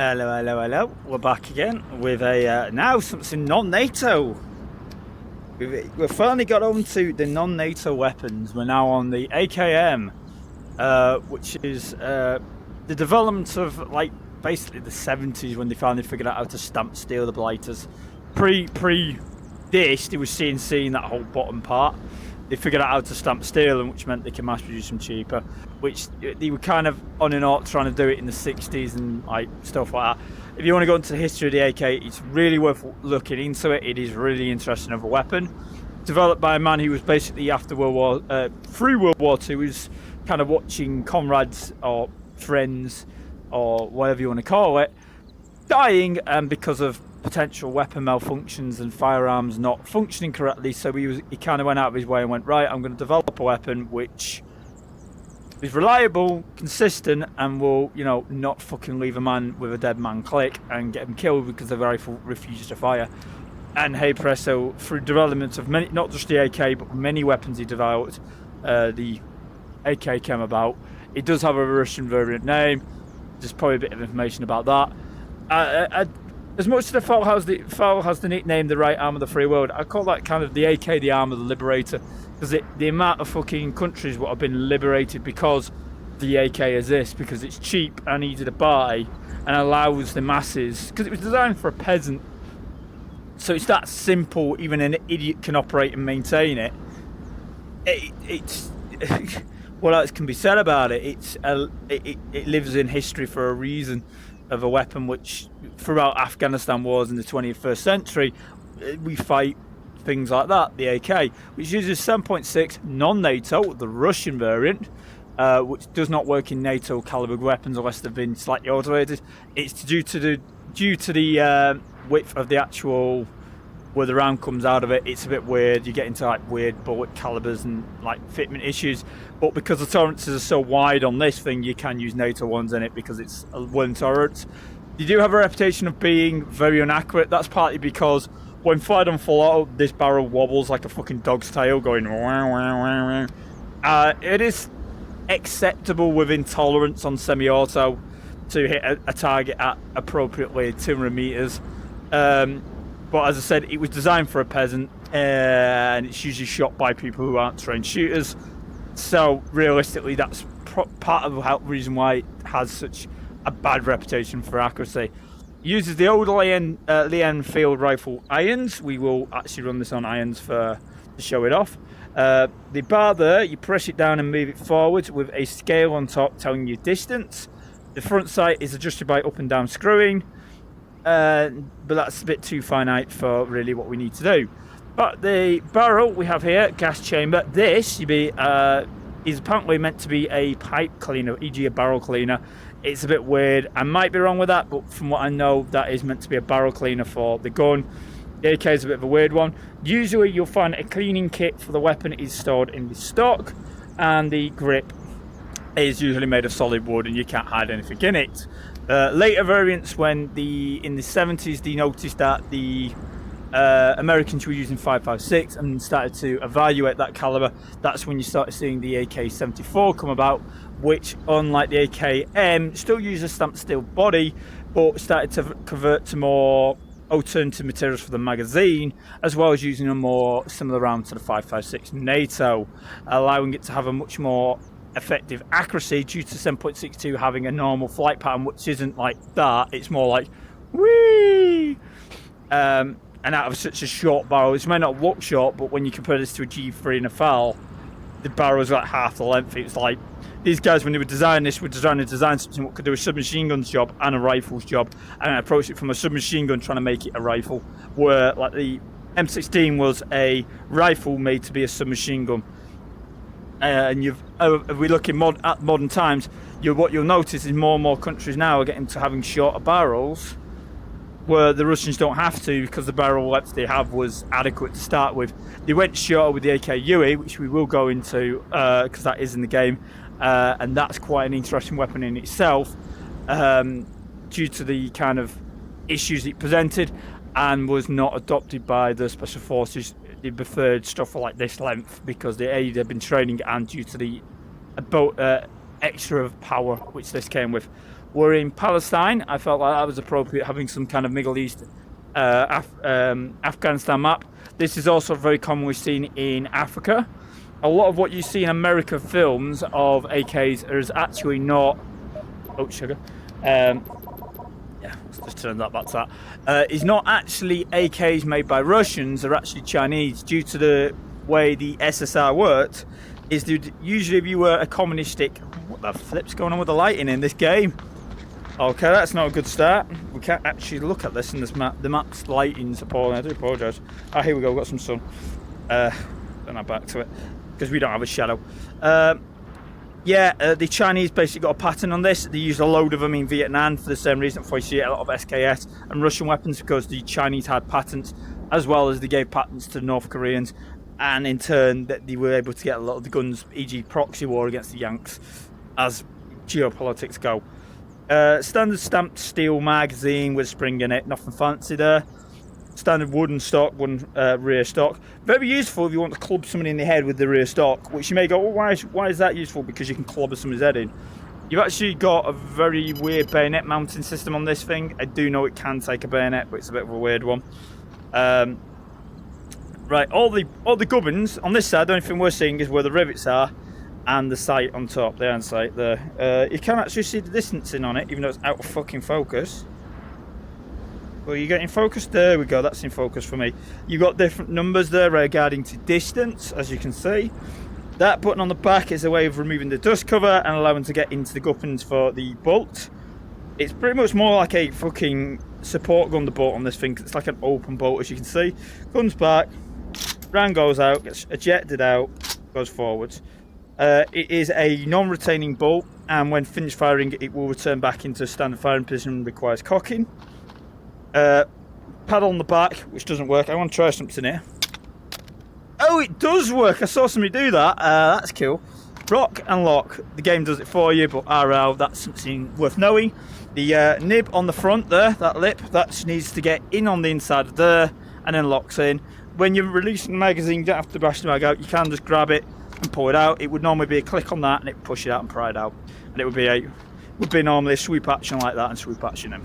Hello, hello, hello. We're back again with a now something non-NATO. We've finally got on to the non-NATO weapons. We're now on the AKM, which is the development of like basically the 70s when they finally figured out how to stamp steel the blighters. Pre this, they were CNC in that whole bottom part. They figured out how to stamp steel, and which meant they can mass produce them cheaper. Which they were kind of on and off trying to do it in the 60s and like stuff like that. If you want to go into the history of the AK, it's really worth looking into it. It is really interesting of a weapon, developed by a man who was basically after through World War II, was kind of watching comrades or friends or whatever you want to call it dying, because of potential weapon malfunctions and firearms not functioning correctly. So he kind of went out of his way and went, right, I'm going to develop a weapon which is reliable, consistent, and will, not fucking leave a man with a dead man click and get him killed because the rifle refuses to fire. And hey presto, through development of many, not just the AK, but many weapons he developed, the AK came about. It does have a Russian variant name. There's probably a bit of information about that. As much as the foul has the nickname the right arm of the free world, I call that kind of the AK the arm of the liberator, because the amount of fucking countries what have been liberated because the AK exists, because it's cheap and easy to buy and allows the masses, because it was designed for a peasant, so it's that simple. Even an idiot can operate and maintain it. It's what else can be said about it? It lives in history for a reason, of a weapon which throughout Afghanistan wars in the 21st century, we fight things like that. The AK, which uses 7.6 non-NATO, the Russian variant, which does not work in NATO caliber weapons unless they've been slightly automated. It's due to the width of the actual, where the round comes out of it. It's a bit weird. You get into like weird bullet calibers and like fitment issues. But because the tolerances are so wide on this thing, you can use NATO ones in it because it's a one tolerance. You do have a reputation of being very inaccurate. That's partly because when fired on full auto, this barrel wobbles like a fucking dog's tail, going wow, wow, wow, wow. It is acceptable within tolerance on semi-auto to hit a target at appropriately 200 meters. But as I said, it was designed for a peasant, and it's usually shot by people who aren't trained shooters. So realistically, that's part of the reason why it has such a bad reputation for accuracy. It uses the old Leon field rifle irons. We will actually run this on irons to show it off. The bar there, you press it down and move it forward with a scale on top telling you distance. The front sight is adjusted by up and down screwing. But that's a bit too finite for really what we need to do. But the barrel we have here, gas chamber, this is apparently meant to be a pipe cleaner, e.g. a barrel cleaner. It's a bit weird. I might be wrong with that, but from what I know, that is meant to be a barrel cleaner for the gun. The AK is a bit of a weird one. Usually you'll find a cleaning kit for the weapon is stored in the stock, and the grip is usually made of solid wood and you can't hide anything in it. Later variants, in the 70s, they noticed that the Americans were using 5.56 and started to evaluate that caliber. That's when you started seeing the AK-74 come about, which, unlike the AKM, still uses a stamped steel body, but started to convert to more alternative materials for the magazine, as well as using a more similar round to the 5.56 NATO, allowing it to have a much more effective accuracy due to 7.62 having a normal flight pattern, which isn't like that. It's more like whee. And out of such a short barrel, it may not look short, but when you compare this to a G3 and a FAL, the barrel is like half the length. It's like these guys, when they were designing this, were trying to design something what could do a submachine gun's job and a rifle's job, and approach it from a submachine gun trying to make it a rifle, where like the M16 was a rifle made to be a submachine gun. And if we look at modern times, what you'll notice is more and more countries now are getting to having shorter barrels, where the Russians don't have to because the barrel length they have was adequate to start with. They went shorter with the AK-UE, which we will go into because that is in the game, and that's quite an interesting weapon in itself, due to the kind of issues it presented, and was not adopted by the special forces. They preferred stuff like this length because they've been training, and due to the extra of power which this came with. were in Palestine. I felt like that was appropriate, having some kind of Middle East, Afghanistan map. This is also very commonly seen in Africa. A lot of what you see in American films of AKs is actually not. Oh, sugar. Yeah, let's just turn that back to that. Is not actually AKs made by Russians. They're actually Chinese, due to the way the SSR worked. Is that usually if you were a communistic. What the flip's going on with the lighting in this game? Okay, that's not a good start. We can't actually look at this in this map. The map's lighting's appalling. I do apologise. Ah, here we go. We've got some sun. Then I'm back to it because we don't have a shadow. The Chinese basically got a pattern on this. They used a load of them in Vietnam for the same reason. For you see a lot of SKS and Russian weapons, because the Chinese had patents, as well as they gave patents to North Koreans, and in turn that they were able to get a lot of the guns, e.g. proxy war against the Yanks, as geopolitics go. Standard stamped steel magazine with a spring in it, nothing fancy there. Standard wooden stock, rear stock. Very useful if you want to club somebody in the head with the rear stock, which you may go, oh, why is that useful? Because you can clobber somebody's head in. You've actually got a very weird bayonet mounting system on this thing. I do know it can take a bayonet, but it's a bit of a weird one. Right, all the gubbins on this side, the only thing we're seeing is where the rivets are, and the sight on top, the hand sight there. You can actually see the distancing on it, even though it's out of fucking focus. Well, you get in focus? There we go, that's in focus for me. You've got different numbers there regarding to distance, as you can see. That button on the back is a way of removing the dust cover and allowing to get into the gubbins for the bolt. It's pretty much more like a fucking support gun, the bolt on this thing, 'cause it's like an open bolt, as you can see. Guns back, round goes out, gets ejected out, goes forwards. It is a non-retaining bolt, and when finished firing it will return back into standard firing position and requires cocking. Pad on the back, which doesn't work. I want to try something here. Oh, it does work. I saw somebody do that. That's cool. Rock and lock. The game does it for you, but RL, that's something worth knowing. The nib on the front there, that lip, that needs to get in on the inside of there and then locks in. When you're releasing the magazine, you don't have to bash the mag out. You can just grab it and pull it out. It would normally be a click on that and it would push it out and pry it out. And it would be normally a sweep action like that and sweep action in.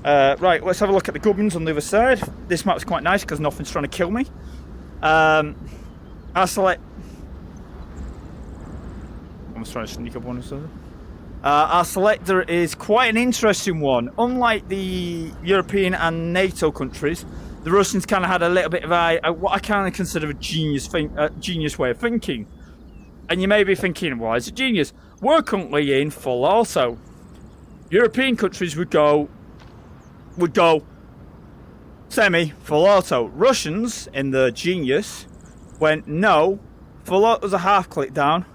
Right, let's have a look at the gubbins on the other side. This map's quite nice because nothing's trying to kill me. I select. I'm trying to sneak up one or something. Our selector is quite an interesting one. Unlike the European and NATO countries, the Russians kind of had a little bit of what I kind of consider a genius way of thinking. And you may be thinking, why is it genius? We're currently in full auto. European countries would go semi, full auto. Russians, in the genius, went no, full auto's a half click down.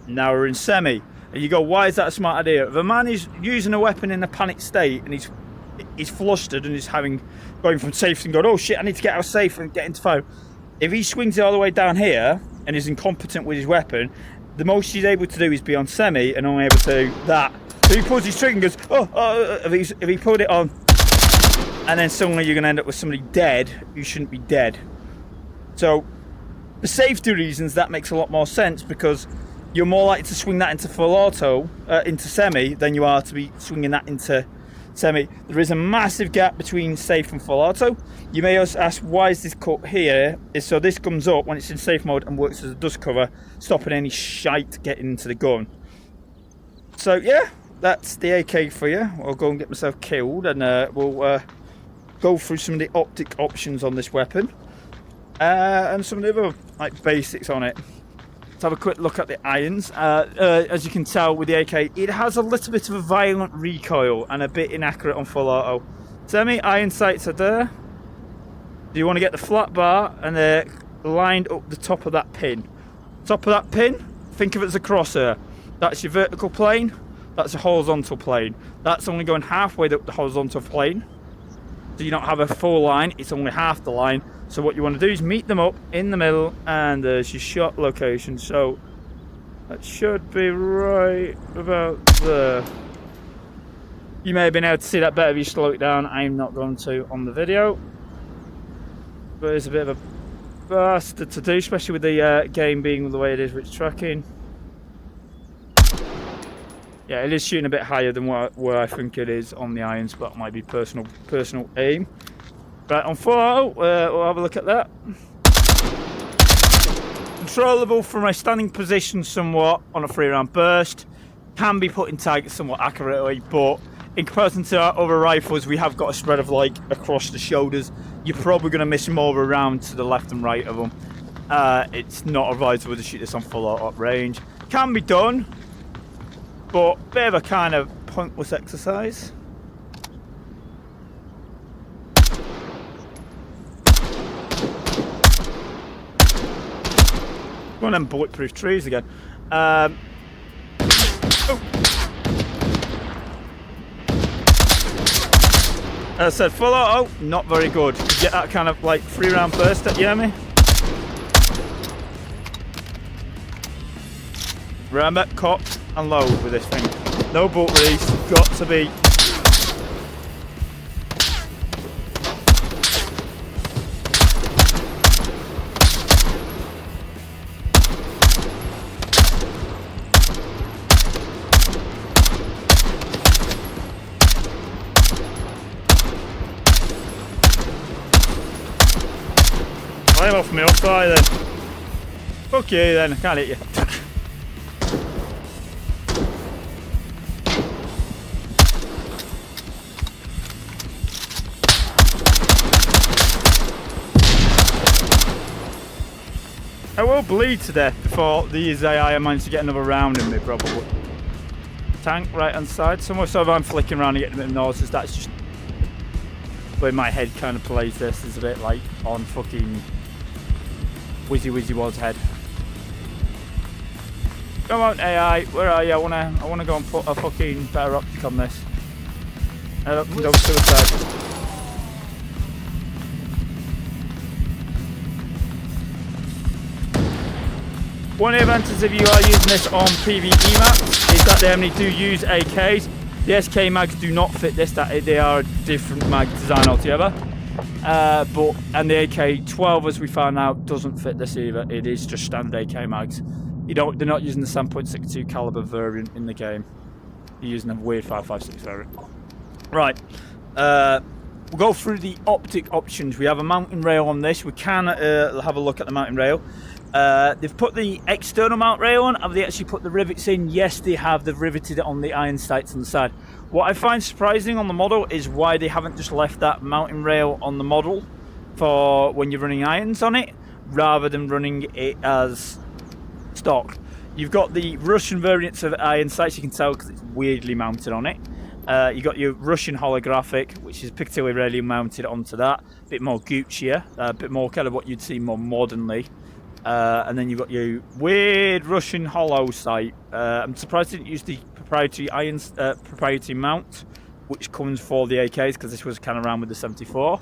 Now we're in semi. And you go, why is that a smart idea? If a man is using a weapon in a panic state and he's flustered and he's going from safe and going, oh shit, I need to get out of safe and get into fire. If he swings it all the way down here and is incompetent with his weapon, the most he's able to do is be on semi and only able to do that. So he pulls his trigger and goes, if he pulled it on, and then suddenly you're going to end up with somebody dead who shouldn't be dead. So, for safety reasons, that makes a lot more sense, because you're more likely to swing that into full auto, into semi, than you are to be swinging that into semi. There is a massive gap between safe and full auto. You may also ask, why is this cut here? Is so this comes up when it's in safe mode and works as a dust cover, stopping any shite getting into the gun. So, yeah. That's the AK for you. I'll go and get myself killed, and we'll go through some of the optic options on this weapon and some of the other basics on it. Let's have a quick look at the irons. As you can tell with the AK, it has a little bit of a violent recoil and a bit inaccurate on full auto. Semi iron sights are there. Do you want to get the flat bar and they're lined up the top of that pin? Top of that pin, think of it as a crosshair. That's your vertical plane. That's a horizontal plane. That's only going halfway up the horizontal plane. So you don't have a full line, it's only half the line. So what you want to do is meet them up in the middle, and there's your shot location. So that should be right about there. You may have been able to see that better if you slow it down. I'm not going to on the video. But it's a bit of a bastard to do, especially with the game being the way it is with tracking. Yeah, it is shooting a bit higher than where I think it is on the irons, but that might be personal aim. Right, on 4 we'll have a look at that. Controllable from a standing position somewhat on a 3-round burst. Can be put in target somewhat accurately, but in comparison to our other rifles, we have got a spread of like across the shoulders. You're probably going to miss more around to the left and right of them. It's not advisable to shoot this on full auto range. Can be done, but bit of a kind of pointless exercise. One of them bulletproof trees again. Oh. As I said, full auto, not very good. You get that kind of like 3-round burst at you, hear me? Remember, cock and load with this thing. No bolt release, got to be. Climb off me, I'll try then. Fuck you then, I can't hit you. I will bleed to death before these AI manage to get another round in me, probably. Tank right hand side somewhere, so if I'm flicking around and getting a bit of noises, that's just where my head kind of plays this. Is a bit like on fucking Wizzy Waz's head. Come on AI, where are you? I wanna go and put a fucking better optic on this. Go to the side. One of the advantages if you are using this on PvE maps is that they only do use AKs. The SK mags do not fit this, they are a different mag design altogether. And the AK-12, as we found out, doesn't fit this either. It is just standard AK mags. They're not using the 7.62 caliber variant in the game. They're using a weird 5.56 variant. Right. We'll go through the optic options. We have a mounting rail on this. We can have a look at the mounting rail. They've put the external mount rail on. Have they actually put the rivets in? Yes, they have. They've riveted it on the iron sights on the side. What I find surprising on the model is why they haven't just left that mounting rail on the model for when you're running irons on it, rather than running it as stock. You've got the Russian variants of iron sights, you can tell because it's weirdly mounted on it. You've got your Russian holographic, which is particularly rarely mounted onto that. A bit more Guccier, a bit more kind of what you'd see more modernly. And then you've got your weird Russian hollow sight. I'm surprised they didn't use the proprietary mount, which comes for the AKs, because this was kind of around with the 74.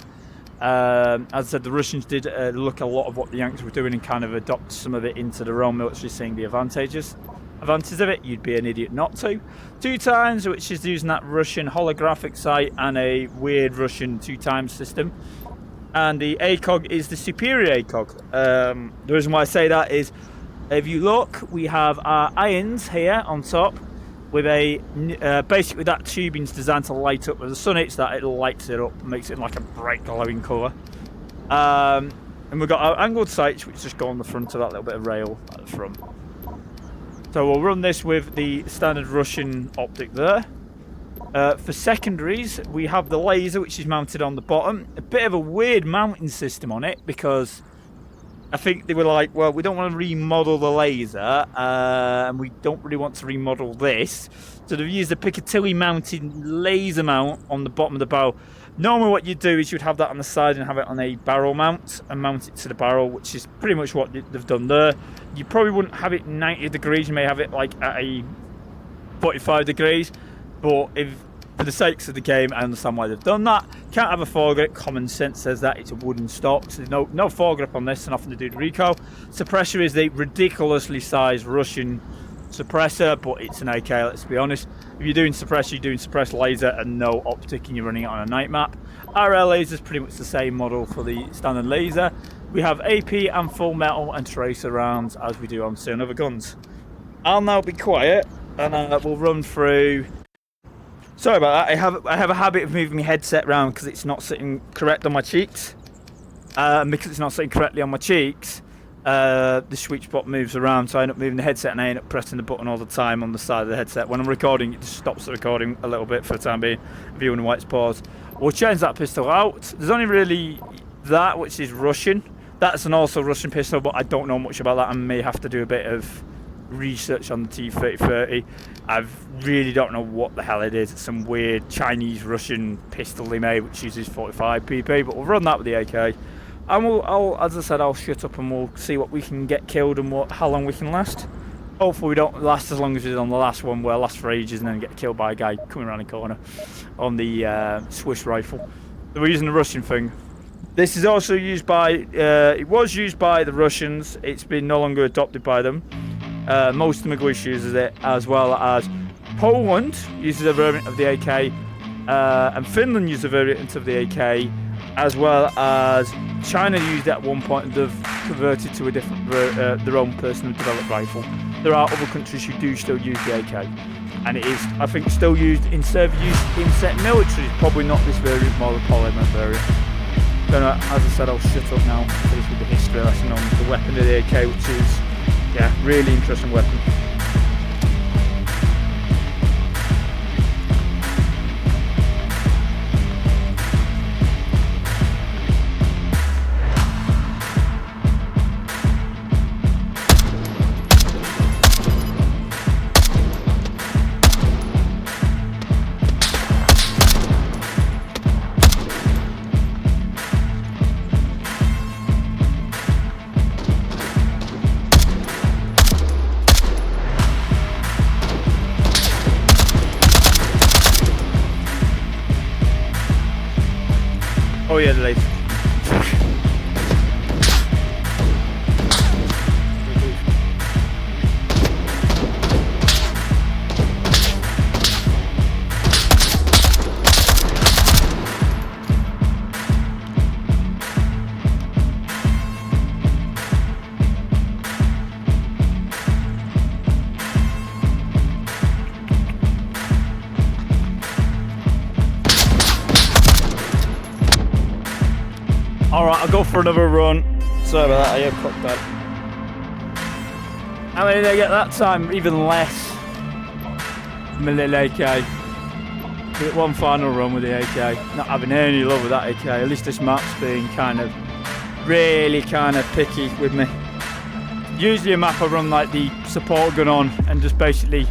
As I said, the Russians did look a lot of what the Yanks were doing and kind of adopt some of it into their own military, seeing the advantages of it. You'd be an idiot not to. 2 times, which is using that Russian holographic sight and a weird Russian 2 times system. And the ACOG is the superior ACOG. The reason why I say that is, if you look, we have our irons here on top with a basically that tubing's designed to light up. When the sun hits that, it lights it up, makes it like a bright glowing colour. And we've got our angled sights, which just go on the front of that little bit of rail at the front. So we'll run this with the standard Russian optic there. For secondaries, we have the laser, which is mounted on the bottom. A bit of a weird mounting system on it, because I think they were like, well, we don't want to remodel the laser, and we don't really want to remodel this. So they've used a Picatinny mounted laser mount on the bottom of the barrel. Normally what you'd do is you'd have that on the side and have it on a barrel mount and mount it to the barrel, which is pretty much what they've done there. You probably wouldn't have it 90 degrees, you may have it like at a 45 degrees. But if, for the sakes of the game, I understand why they've done that. Can't have a foregrip. Common sense says that it's a wooden stock, so there's no foregrip on this, and nothing to do with recoil. Suppressor is the ridiculously sized Russian suppressor, but it's an AK. Let's be honest. If you're doing suppressor, you're doing suppressed laser and no optic, and you're running it on a night map. RL laser is pretty much the same model for the standard laser. We have AP and full metal and tracer rounds as we do on certain other guns. I'll now be quiet and we'll run through. Sorry about that. I have a habit of moving my headset around because it's not sitting correct on my cheeks. And because it's not sitting correctly on my cheeks, the sweet spot moves around, so I end up moving the headset and I end up pressing the button all the time on the side of the headset. When I'm recording, it just stops the recording a little bit for the time being. If you wonder why it's paused, we'll change that pistol out. There's only really that, which is Russian. That's an also Russian pistol, but I don't know much about that. I may have to do a bit of research on the T-3030. I really don't know what the hell it is. It's some weird Chinese Russian pistol they made, which uses 45 pp. But we'll run that with the AK. And as I said, I'll shut up and we'll see what we can get killed and how long we can last. Hopefully we don't last as long as we did on the last one, where I last for ages and then get killed by a guy coming around the corner on the Swiss rifle. We're using the Russian thing. This is also used by, it was used by the Russians. It's been no longer adopted by them. Most of the English uses it, as well as Poland uses a variant of the AK, and Finland uses a variant of the AK, as well as China used it at one point and they've converted to a different, their own personal developed rifle. There are other countries who do still use the AK, and it is, I think, still used in service use in set military. Probably not this variant, more the polymer variant. Then, as I said, I'll shut up now, finish with the history lesson on the weapon of the AK, which is, yeah, really interesting weapon. Oh yeah, the laser. Alright, I'll go for another run. Sorry about that, I have cocked that. How many did I get that time? Even less. My little AK. Give it one final run with the AK. Not having any love with that AK. At least this map's being really picky with me. Usually a map I run like the support gun on and just basically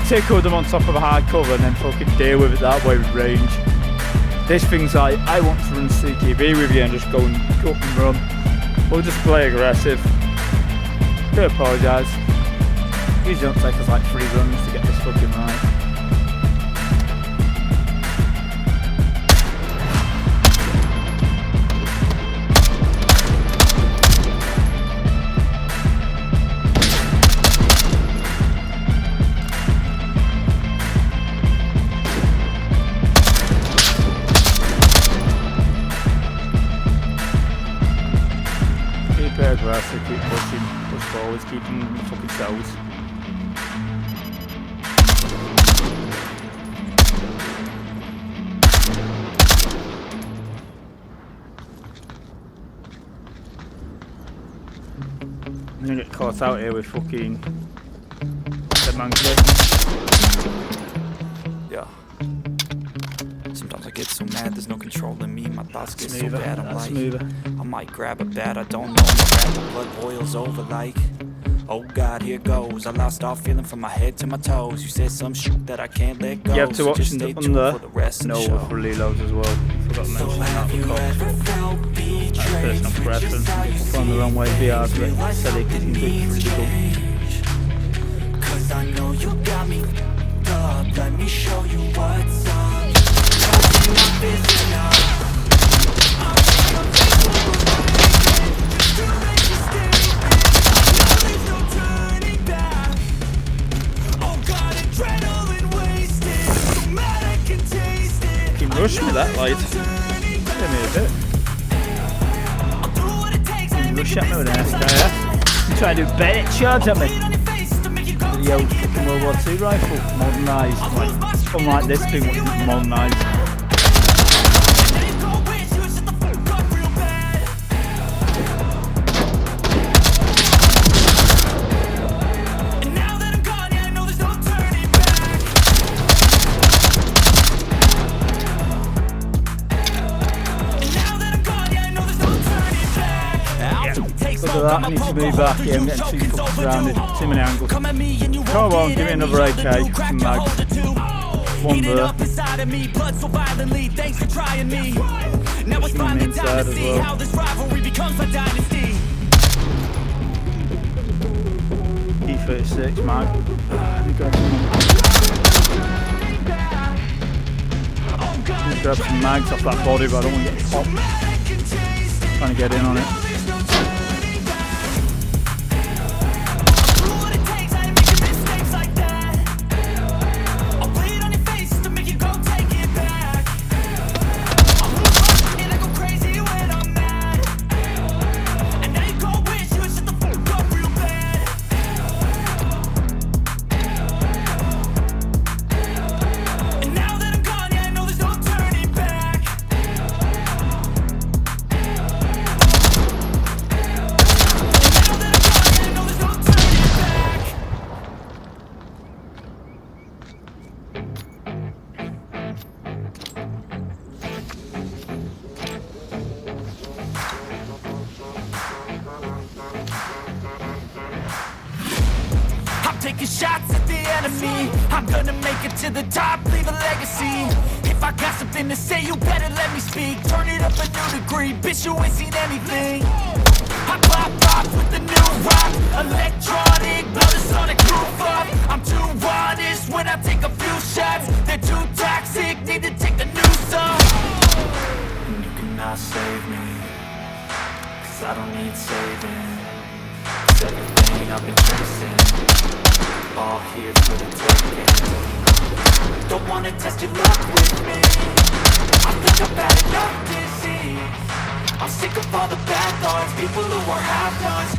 tickle them on top of a hard cover and then fucking deal with it that way with range. This thing's like, I want to run CQB with you and just go and cut and run. We'll just play aggressive. Do apologise. Usually don't take us like 3 runs to get this fucking right. Aggressive, keep pushing, push forwards, keep them in the fucking cells. I'm gonna get caught out here with fucking dead man clip. Yeah. Sometimes I get so mad, there's no control in me. My thoughts get so bad, I'm like, I might grab a bat, I don't know. My blood boils over like, oh God, here goes. I lost all feeling from my head to my toes. You said some shit that I can't let go. You have 2 options up on there. No, for reloads as well. Forgot to mention that for that's personal preference. People going the wrong way, VR, but silly because you can do it. Cause I know you got me up. Let me show you what's up. Keep rushing me that light. Give me a bit. Rush at me with an SKF. You try to do bait charge at me. the old fucking World War II rifle, modernised. Like, unlike this thing, wasn't modernised. Look at that, I need to move back here, I'm getting too fucking surrounded, too many angles. Come on, give me another AK, some mags. One there. Shooting inside as well. E36 mag. Just grab some mags off that body, but I don't want to get popped. Trying to get in on it. Taking shots at the enemy, I'm gonna make it to the top, leave a legacy. If I got something to say, you better let me speak. Turn it up a new degree, bitch, you ain't seen anything. I pop off with the new rock, electronic, blow the sonic roof up. I'm too honest when I take a few shots. They're too toxic, need to take the news off. And you cannot save me, cause I don't need saving. It's everything I've been chasing, all here for the taking. Don't wanna test your luck with me, I think I've had enough disease. I'm sick of all the bad thoughts, people who are half-nots.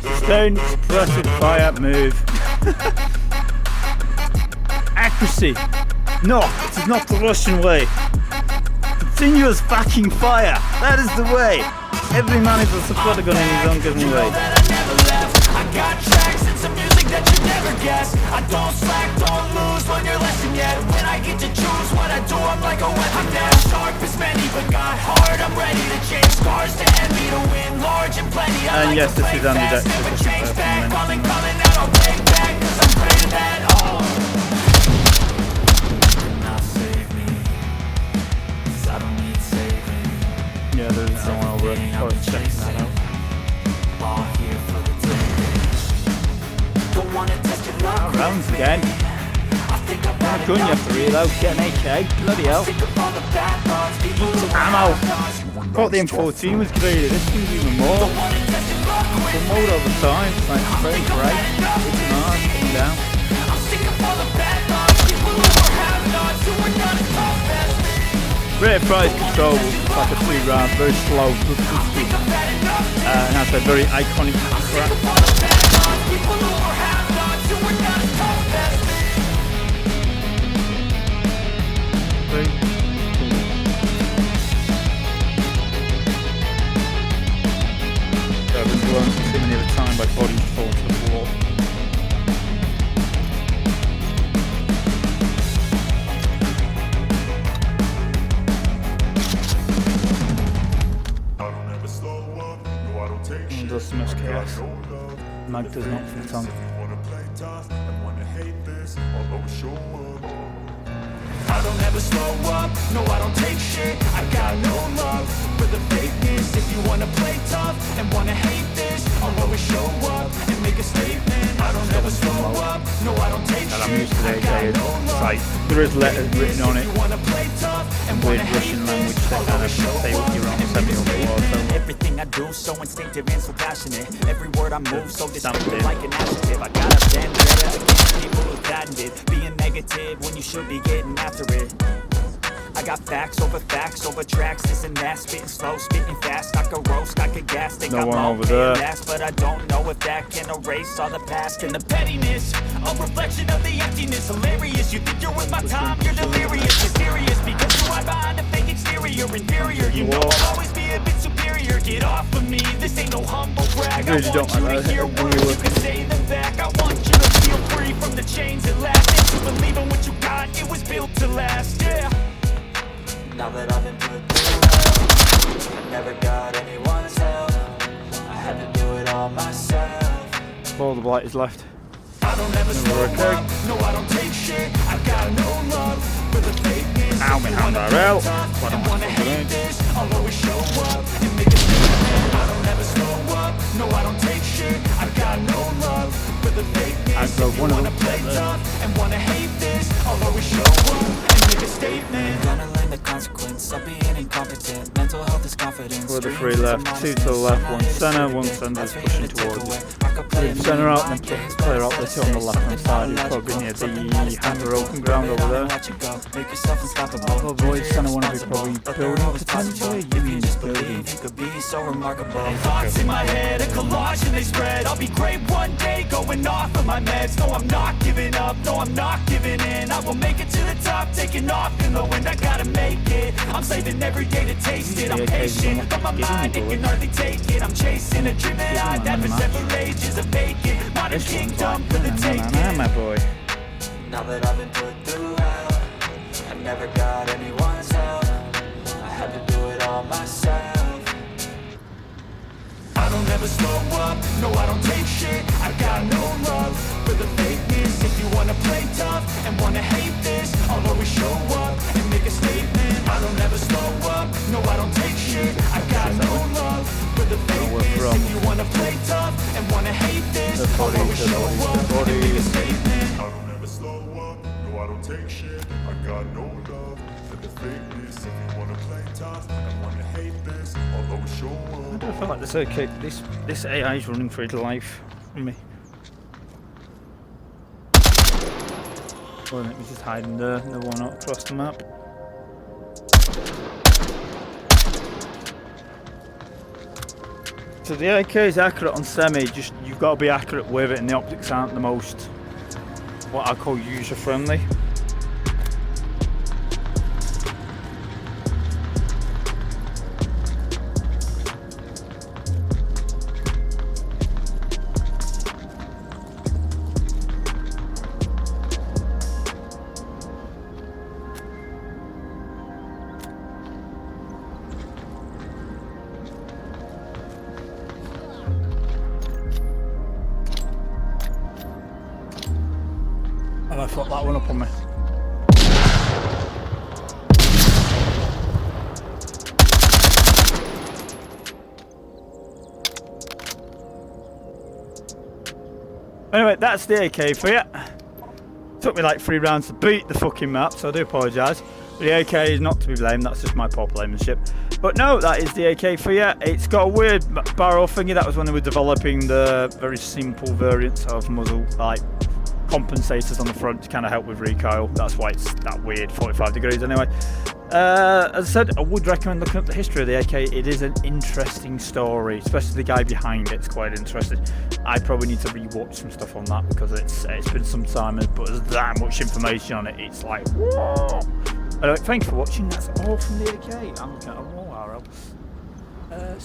Sustained, suppressive, fire, move. Accuracy. No, it is not the Russian way. Continuous fucking fire. That is the way. Every man is a supporter gun in his own given way. I got tracks and some music that you never guess. I don't slack, don't lose, learn your lesson yet. When I get to choose what I do, I'm like a weapon now. Sharp as many, but got hard. I'm ready to change scars to envy, to win large and plenty. I like yes, to this is play Andy fast, Dexter, never this is change the back. person Calling out, I'll take back, cause I'm great at that. Oh, cannot save me, cause I don't need saving. Yeah, there's no one over it. Sorry, checking that out. All here for the taking. Don't wanna test your luck. Rounds again. On a gun you have to reload, get an AK, bloody hell. Ammo. Thought the M14 was great, this one's even more. Full mode all the time, it's like very great. It's nice, coming down. Rate price control, like a 3 round, very slow, and has a very iconic track. I've been blown too many at a time by bodies falling to the floor. And does some SKS. Mag does not for the tongue. I don't ever slow up, no I don't take shit. I got no love for the fakeness. If you wanna play tough and wanna hate this, I'll always show up and make a statement. I don't ever slow up, no I don't take shit. I'm used to the AK site. There is letters written on it in weird Russian language that kind of say what you're on, send me over the wall. Everything I do so instinctive and so passionate. Every word I move so distinctive like an adjective. I got a vendetta against people who patented being negative when you should be getting after it. I I got facts over tracks, this and that, spitting slow, spitting fast. I could roast, I could gas, think No I'm one all over there. last, but I don't know if that can erase all the past and the pettiness. A reflection of the emptiness, hilarious. You think you're with my time, you're delirious. You're serious because you hide behind a fake exterior, inferior. You know I'll always be a bit superior. Get off of me, this ain't no humble brag. I Really want don't you like to hear that. words, you can say them back. I want you to feel free from the chains that last. And to believe in what you got, it was built to last, yeah. Now that I've been put through hell, I never got anyone's help. I had to do it all myself. All the blight is left. I don't ever slow up, no I don't take shit. I got no love for the fakeness. Ow, my hand are out. And wanna hate this, I'll always show up and make a statement. I don't ever slow up, no I don't take shit. I got no love for the fakeness. If you wanna play tough and wanna hate this, I'll always show up and make a statement. Gonna learn the consequence of being incompetent. Mental health is confidence. With the three left, two to the left, one centre is pushing towards it. Leave centre out and then clear out the two on the left hand side. You're probably near the hangar open ground over there. I'll avoid centre one of you probably building potentially. You mean building. Thoughts in my head, a collage and they spread. I'll be great one day, going off of my meds. No, I'm not giving up, no, I'm not giving in. I will make it to the top, taking off in the wind. I gotta make it, I'm saving every day to taste it. I'm patient, but my mind, it can hardly take it. I'm chasing a dream that I've had for several ages. A vacant, modern kingdom for the taking. My boy. Now that I've been put through hell, I never got anyone's help. I had to do it all myself. I don't ever slow up, no I don't take shit. I got no love for the fakeness. If you wanna play tough and wanna hate this, I'll always show up and make a statement. I don't ever slow up, no I don't take shit. I got no love for the fakeness. If you wanna play tough and wanna hate this, I'll always show up and make a statement. I don't ever slow up, no I don't take shit. I got no love for the fakeness. If you wanna play tough and wanna hate this, I'll always show up. I feel like this okay. This AI is running for its life from me. Well, let me just hide in there. No one not across the map. So the AK is accurate on semi. Just you've got to be accurate with it, and the optics aren't the most what I call user friendly. And I thought that one up on me. Anyway, that's the AK for you. Took me like 3 rounds to beat the fucking map, so I do apologise. The AK is not to be blamed, that's just my poor playmanship. But no, that is the AK for you. It's got a weird barrel thingy. That was when they were developing the very simple variants of muzzle, like compensators on the front to kind of help with recoil. That's why it's that weird 45 degrees anyway. As I said, I would recommend looking up the history of the AK. It is an interesting story, especially the guy behind it's quite interesting. I probably need to rewatch some stuff on that because it's been some time, but there's that much information on it. It's like, whoa. Anyway, thanks for watching. That's all from the AK. I'm looking at a wall arrow.